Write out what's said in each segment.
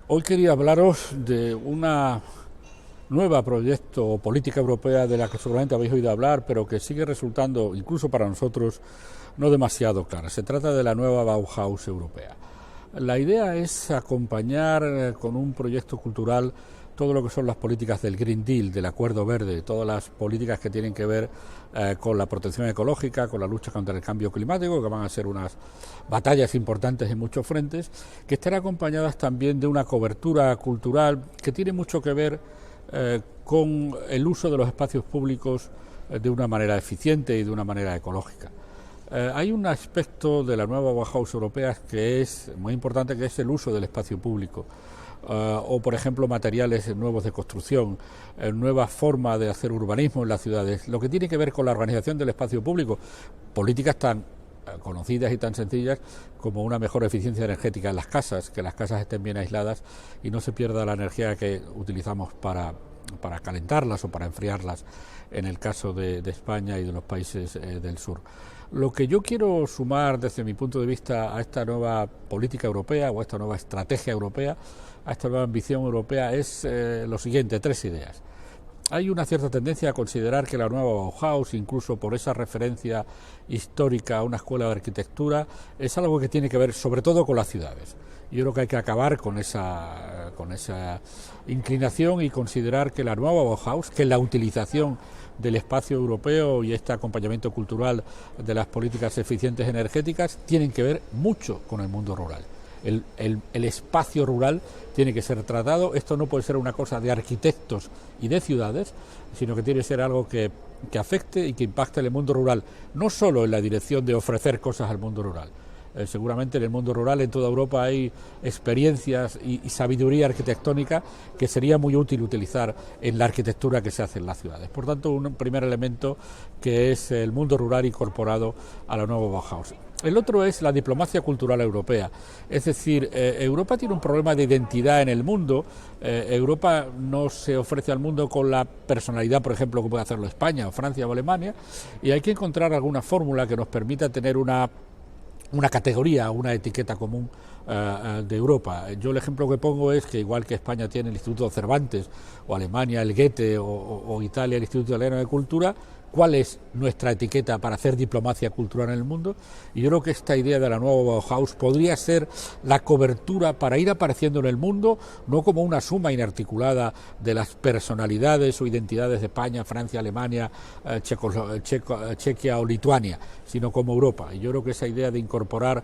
Hoy quería hablaros de una nueva proyecto o política europea de la que seguramente habéis oído hablar, pero que sigue resultando, incluso para nosotros, no demasiado clara. Se trata de la nueva Bauhaus europea. La idea es acompañar con un proyecto cultural todo lo que son las políticas del Green Deal, del Acuerdo Verde, todas las políticas que tienen que ver con la protección ecológica, con la lucha contra el cambio climático, que van a ser unas batallas importantes en muchos frentes, que están acompañadas también de una cobertura cultural que tiene mucho que ver con el uso de los espacios públicos de una manera eficiente y de una manera ecológica. Hay un aspecto de la nueva Bauhaus europea que es muy importante, que es el uso del espacio público. O por ejemplo materiales nuevos de construcción, nuevas formas de hacer urbanismo en las ciudades, lo que tiene que ver con la organización del espacio público, políticas tan conocidas y tan sencillas como una mejor eficiencia energética en las casas, que las casas estén bien aisladas y no se pierda la energía que utilizamos para calentarlas o para enfriarlas en el caso de España y de los países del sur. Lo que yo quiero sumar desde mi punto de vista a esta nueva política europea o a esta nueva estrategia europea, a esta nueva ambición europea es lo siguiente, tres ideas. Hay una cierta tendencia a considerar que la nueva Bauhaus, incluso por esa referencia histórica a una escuela de arquitectura, es algo que tiene que ver sobre todo con las ciudades. Yo creo que hay que acabar con esa inclinación y considerar que la nueva Bauhaus, que la utilización del espacio europeo y este acompañamiento cultural de las políticas eficientes energéticas tienen que ver mucho con el mundo rural. El espacio rural tiene que ser tratado. Esto no puede ser una cosa de arquitectos y de ciudades, sino que tiene que ser algo que afecte y que impacte en el mundo rural, no solo en la dirección de ofrecer cosas al mundo rural. Seguramente en el mundo rural, en toda Europa, hay experiencias y sabiduría arquitectónica que sería muy útil utilizar en la arquitectura que se hace en las ciudades. Por tanto, un primer elemento que es el mundo rural incorporado a la nueva Bauhaus. El otro es la diplomacia cultural europea, es decir, Europa tiene un problema de identidad en el mundo. Europa no se ofrece al mundo con la personalidad, por ejemplo, que puede hacerlo España o Francia o Alemania, y hay que encontrar alguna fórmula que nos permita tener una categoría, una etiqueta común de Europa. Yo el ejemplo que pongo es que igual que España tiene el Instituto Cervantes, o Alemania el Goethe, o Italia el Instituto Italiano de Cultura, ¿cuál es nuestra etiqueta para hacer diplomacia cultural en el mundo? Y yo creo que esta idea de la nueva Bauhaus podría ser la cobertura para ir apareciendo en el mundo, no como una suma inarticulada de las personalidades o identidades de España, Francia, Alemania, Chequia o Lituania, sino como Europa. Y yo creo que esa idea de incorporar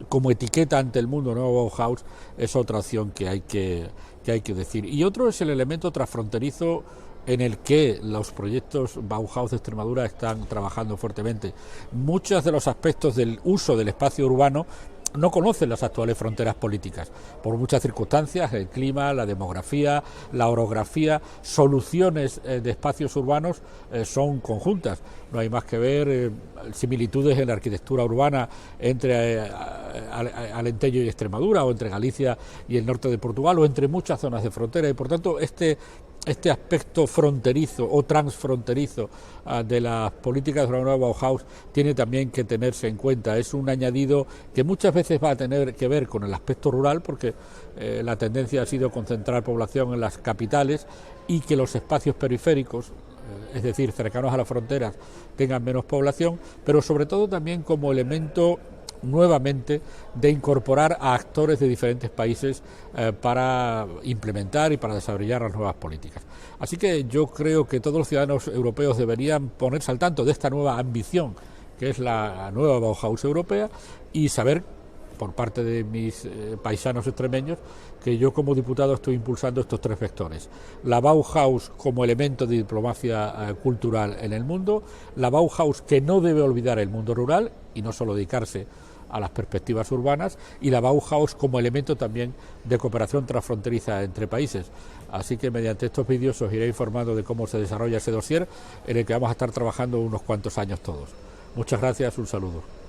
como etiqueta ante el mundo nueva Bauhaus es otra opción que hay que decir. Y otro es el elemento transfronterizo en el que los proyectos Bauhaus de Extremadura están trabajando fuertemente. Muchos de los aspectos del uso del espacio urbano no conocen las actuales fronteras políticas, por muchas circunstancias, el clima, la demografía, la orografía, soluciones de espacios urbanos son conjuntas. No hay más que ver similitudes en la arquitectura urbana entre Alentejo y Extremadura, o entre Galicia y el norte de Portugal, o entre muchas zonas de frontera, y por tanto este aspecto fronterizo o transfronterizo de las políticas de la nueva Bauhaus tiene también que tenerse en cuenta. Es un añadido que muchas veces va a tener que ver con el aspecto rural, porque la tendencia ha sido concentrar población en las capitales y que los espacios periféricos, es decir, cercanos a las fronteras, tengan menos población, pero sobre todo también como elemento nuevamente de incorporar a actores de diferentes países para implementar y para desarrollar las nuevas políticas. Así que yo creo que todos los ciudadanos europeos deberían ponerse al tanto de esta nueva ambición que es la nueva Bauhaus europea, y saber por parte de mis paisanos extremeños que yo como diputado estoy impulsando estos tres vectores: la Bauhaus como elemento de diplomacia cultural en el mundo, la Bauhaus que no debe olvidar el mundo rural y no solo dedicarse a las perspectivas urbanas, y la Bauhaus como elemento también de cooperación transfronteriza entre países. Así que mediante estos vídeos os iré informando de cómo se desarrolla ese dossier, en el que vamos a estar trabajando unos cuantos años todos. Muchas gracias, un saludo.